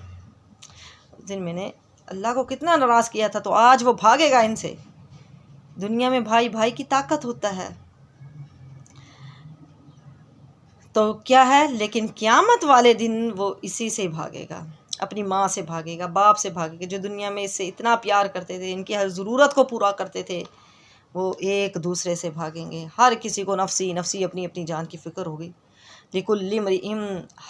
اس دن میں نے اللہ کو کتنا ناراض کیا تھا، تو آج وہ بھاگے گا ان سے۔ دنیا میں بھائی بھائی کی طاقت ہوتا ہے تو کیا ہے، لیکن قیامت والے دن وہ اسی سے بھاگے گا، اپنی ماں سے بھاگے گا، باپ سے بھاگے گا، جو دنیا میں اس سے اتنا پیار کرتے تھے، ان کی ہر ضرورت کو پورا کرتے تھے، وہ ایک دوسرے سے بھاگیں گے۔ ہر کسی کو نفسی نفسی، اپنی اپنی جان کی فکر ہوگی۔ لکل امرئ،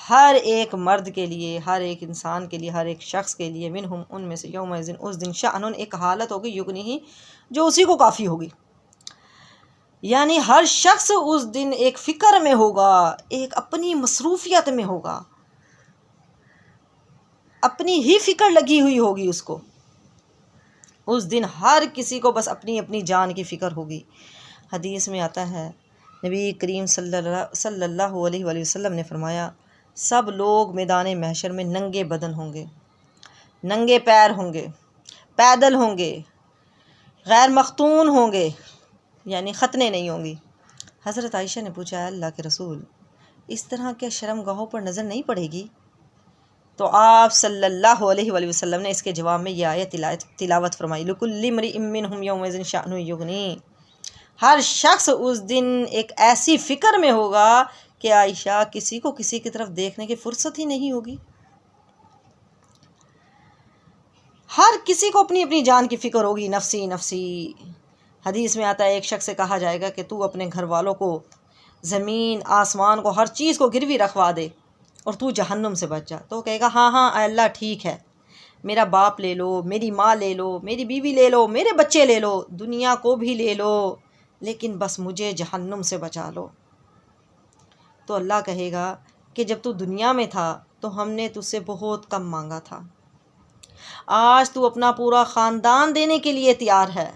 ہر ایک مرد کے لیے، ہر ایک انسان کے لیے، ہر ایک شخص کے لیے، منہم، ان میں سے، یومئذ، اس دن، شأن، ایک حالت ہوگی، یغنیہ، جو اسی کو کافی ہوگی۔ یعنی ہر شخص اس دن ایک فکر میں ہوگا، ایک اپنی مصروفیت میں ہوگا، اپنی ہی فکر لگی ہوئی ہوگی اس کو۔ اس دن ہر کسی کو بس اپنی اپنی جان کی فکر ہوگی۔ حدیث میں آتا ہے، نبی کریم صلی اللہ علیہ وآلہ وسلم نے فرمایا، سب لوگ میدان محشر میں ننگے بدن ہوں گے، ننگے پیر ہوں گے، پیدل ہوں گے، غیر مختون ہوں گے، یعنی ختنے نہیں ہوں گی۔ حضرت عائشہ نے پوچھا، اللہ کے رسول، اس طرح کیا شرم گاہوں پر نظر نہیں پڑے گی؟ تو آپ صلی اللہ علیہ وآلہ وسلم نے اس کے جواب میں یہ آیت تلاوت فرمائی، لکل امرئ منہم یومئذ شأن یغنیہ، ہر شخص اس دن ایک ایسی فکر میں ہوگا کہ عائشہ کسی کو کسی کی طرف دیکھنے کی فرصت ہی نہیں ہوگی، ہر کسی کو اپنی اپنی جان کی فکر ہوگی، نفسی نفسی۔ حدیث میں آتا ہے، ایک شخص سے کہا جائے گا کہ تو اپنے گھر والوں کو، زمین آسمان کو، ہر چیز کو گروی رکھوا دے اور تو جہنم سے بچ جا۔ تو وہ کہے گا، ہاں ہاں اے اللہ ٹھیک ہے، میرا باپ لے لو، میری ماں لے لو، میری بیوی لے لو، میرے بچے لے لو، دنیا کو بھی لے لو، لیکن بس مجھے جہنم سے بچا لو۔ تو اللہ کہے گا کہ جب تو دنیا میں تھا تو ہم نے تجھ سے بہت کم مانگا تھا، آج تو اپنا پورا خاندان دینے کے لیے تیار ہے،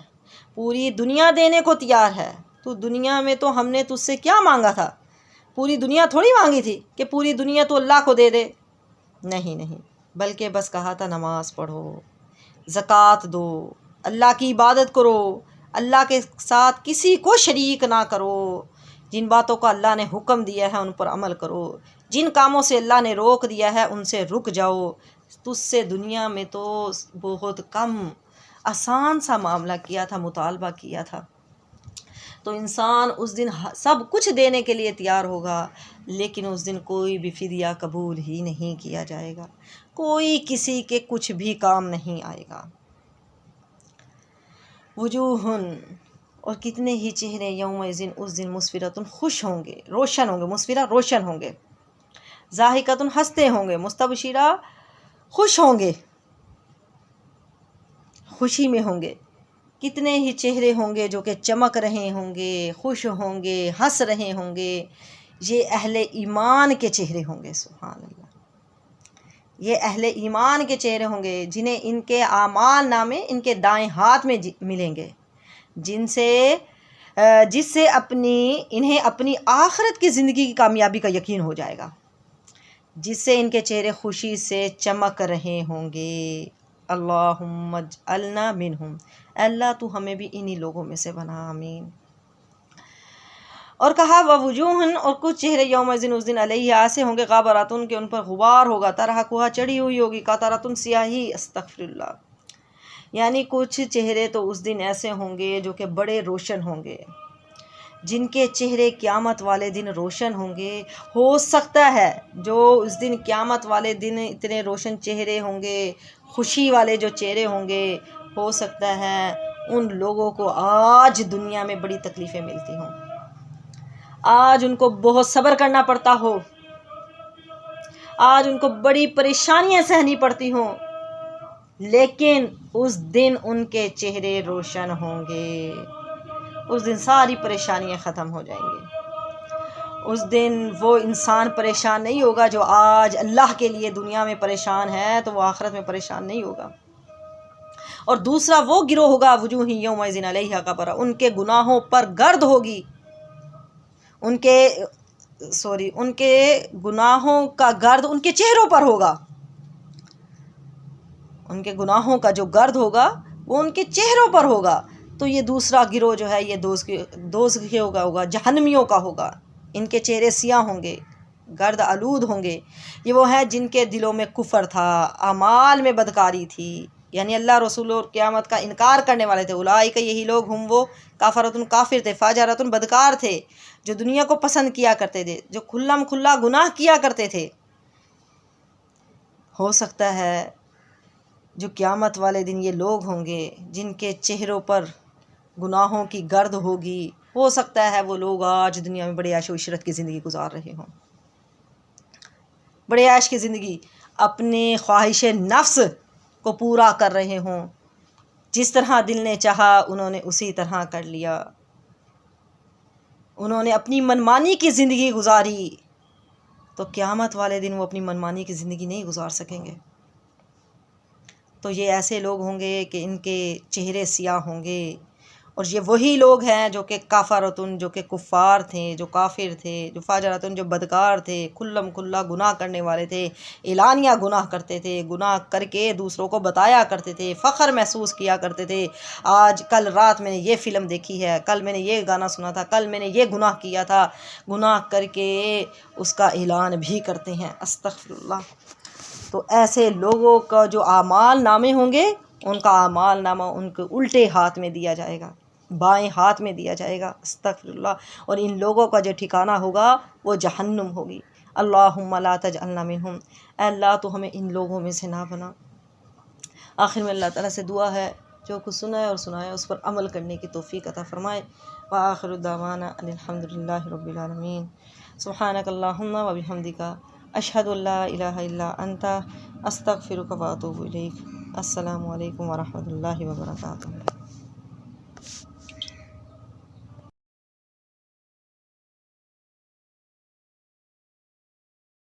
پوری دنیا دینے کو تیار ہے۔ تو دنیا میں تو ہم نے تجھ سے کیا مانگا تھا؟ پوری دنیا تھوڑی مانگی تھی کہ پوری دنیا تو اللہ کو دے دے، نہیں نہیں، بلکہ بس کہا تھا نماز پڑھو، زکوٰۃ دو، اللہ کی عبادت کرو، اللہ کے ساتھ کسی کو شریک نہ کرو، جن باتوں کا اللہ نے حکم دیا ہے ان پر عمل کرو، جن کاموں سے اللہ نے روک دیا ہے ان سے رک جاؤ۔ تجھ سے دنیا میں تو بہت کم آسان سا معاملہ کیا تھا، مطالبہ کیا تھا، تو انسان اس دن سب کچھ دینے کے لیے تیار ہوگا، لیکن اس دن کوئی بھی فدیہ قبول ہی نہیں کیا جائے گا، کوئی کسی کے کچھ بھی کام نہیں آئے گا۔ وجوہن، اور کتنے ہی چہرے، یومئذ اس دن، مسفرتن خوش ہوں گے، روشن ہوں گے، مسفرہ روشن ہوں گے، ضاحکتن ہنستے ہوں گے، مستبشرہ خوش ہوں گے، خوشی میں ہوں گے۔ کتنے ہی چہرے ہوں گے جو کہ چمک رہے ہوں گے، خوش ہوں گے، ہنس رہے ہوں گے، یہ اہل ایمان کے چہرے ہوں گے۔ سبحان اللہ، یہ اہل ایمان کے چہرے ہوں گے جنہیں ان کے اعمال نامے ان کے دائیں ہاتھ میں ملیں گے، جس سے انہیں اپنی آخرت کی زندگی کی کامیابی کا یقین ہو جائے گا، جس سے ان کے چہرے خوشی سے چمک رہے ہوں گے۔ اللہم اجعلنا منہم، اللہ تو ہمیں بھی انہی لوگوں میں سے بنا، آمین۔ اور کہا ووجوہن، اور کچھ چہرے یومئذ اس دن علیہا سے ہوں گے، غبرۃ کہ ان پر غبار ہوگا، ترہقھا چڑھی ہوئی ہوگی، قطرۃ سیاہی، استغفر اللہ، یعنی کچھ چہرے تو اس دن ایسے ہوں گے جو کہ بڑے روشن ہوں گے، جن کے چہرے قیامت والے دن روشن ہوں گے۔ ہو سکتا ہے جو اس دن قیامت والے دن اتنے روشن چہرے ہوں گے، خوشی والے جو چہرے ہوں گے، ہو سکتا ہے ان لوگوں کو آج دنیا میں بڑی تکلیفیں ملتی ہوں، آج ان کو بہت صبر کرنا پڑتا ہو، آج ان کو بڑی پریشانیاں سہنی پڑتی ہوں، لیکن اس دن ان کے چہرے روشن ہوں گے، اس دن ساری پریشانیاں ختم ہو جائیں گی۔ اس دن وہ انسان پریشان نہیں ہوگا جو آج اللہ کے لیے دنیا میں پریشان ہے تو وہ آخرت میں پریشان نہیں ہوگا۔ اور دوسرا وہ گروہ ہوگا، وجوہ یومئذ علیہا غبرہ، ان کے گناہوں پر گرد ہوگی، ان کے گناہوں کا گرد ان کے چہروں پر ہوگا، ان کے گناہوں کا جو گرد ہوگا وہ ان کے چہروں پر ہوگا۔ تو یہ دوسرا گروہ جو ہے یہ دوزخی ہوگا، جہنمیوں کا ہوگا، ان کے چہرے سیاہ ہوں گے، گرد آلود ہوں گے۔ یہ وہ ہیں جن کے دلوں میں کفر تھا، اعمال میں بدکاری تھی، یعنی اللہ رسول اور قیامت کا انکار کرنے والے تھے۔ اولئک، یہی لوگ، ہم وہ، کافرۃ کافر تھے، فاجرۃ بدکار تھے، جو دنیا کو پسند کیا کرتے تھے، جو کھلم کھلا گناہ کیا کرتے تھے۔ ہو سکتا ہے جو قیامت والے دن یہ لوگ ہوں گے جن کے چہروں پر گناہوں کی گرد ہوگی، ہو سکتا ہے وہ لوگ آج دنیا میں بڑے عیش و عشرت کی زندگی گزار رہے ہوں، بڑے عیش کی زندگی، اپنے خواہش نفس کو پورا کر رہے ہوں، جس طرح دل نے چاہا انہوں نے اسی طرح کر لیا، انہوں نے اپنی منمانی کی زندگی گزاری، تو قیامت والے دن وہ اپنی منمانی کی زندگی نہیں گزار سکیں گے۔ تو یہ ایسے لوگ ہوں گے کہ ان کے چہرے سیاہ ہوں گے، اور یہ وہی لوگ ہیں جو کہ کافرتن، جو کہ کفار تھے، جو کافر تھے، جو فاجرتن، جو بدکار تھے، کھلم کھلا گناہ کرنے والے تھے، اعلانیہ گناہ کرتے تھے، گناہ کر کے دوسروں کو بتایا کرتے تھے، فخر محسوس کیا کرتے تھے، آج کل رات میں نے یہ فلم دیکھی ہے، کل میں نے یہ گانا سنا تھا، کل میں نے یہ گناہ کیا تھا، گناہ کر کے اس کا اعلان بھی کرتے ہیں، استغفر اللہ۔ تو ایسے لوگوں کا جو اعمال نامے ہوں گے، ان کا اعمال نامہ ان کے الٹے ہاتھ میں دیا جائے گا، بائیں ہاتھ میں دیا جائے گا، استغفر اللہ۔ اور ان لوگوں کا جو ٹھکانہ ہوگا وہ جہنم ہوگی۔ اللہم لا تجعلنا منہم، اے اللہ تو ہمیں ان لوگوں میں سے نہ بنا۔ آخر میں اللہ تعالیٰ سے دعا ہے جو کچھ سنا ہے اور سنایا اس پر عمل کرنے کی توفیق عطا فرمائے۔ وآخر دعوانا ان الحمد للہ رب العالمین۔ سبحانک اللہم و بحمدک، اشہد ان لا الہ الا انت، استغفرک و اتوب الیک۔ السلام علیکم ورحمۃ اللہ وبرکاتہ۔